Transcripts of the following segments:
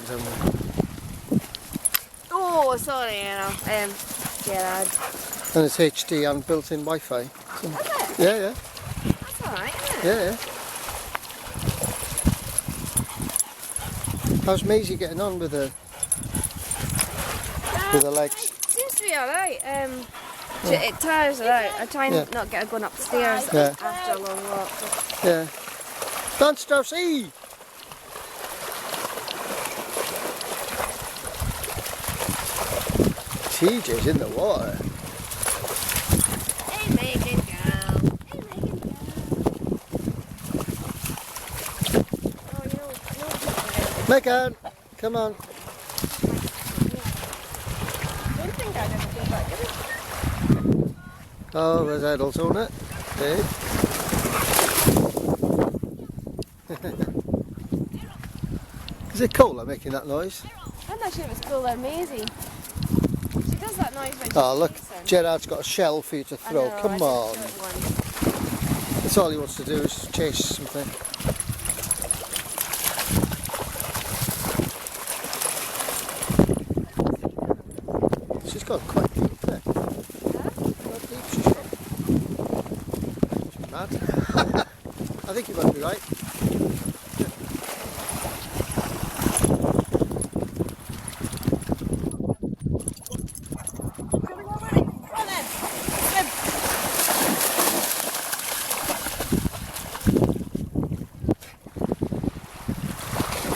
legs on them. Oh, sorry, Gerard. And it's HD and built-in Wi-Fi. Is it? Yeah, yeah. That's alright, isn't it? Yeah, yeah. How's Maisie getting on with the legs? Seems to be alright. It tires her out. I try and not get her going up the stairs after a long walk. Yeah. Dance, Darcy! TJ's in the water. Hey, Megan girl. Hey, Megan girl. Oh, Megan, come on. I don't think I'd ever do that, did I? Oh, there's adults on it. Dave. Is it cool making that noise? I'm not sure if it's cool or Maisie. She does that noise when she's Oh, look, chasing. Gerard's got a shell for you to I throw. know, Come I on. didn't throw one. That's all he wants to do is chase something. She's got quite deep, isn't it? Quite deep she's got. She's mad. I think you might be right.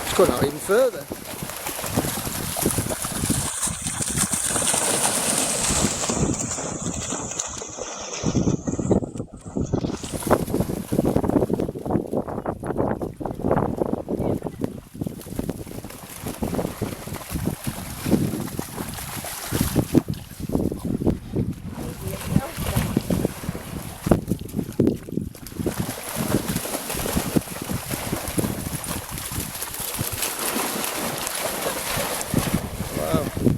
It's going out even further. Wow.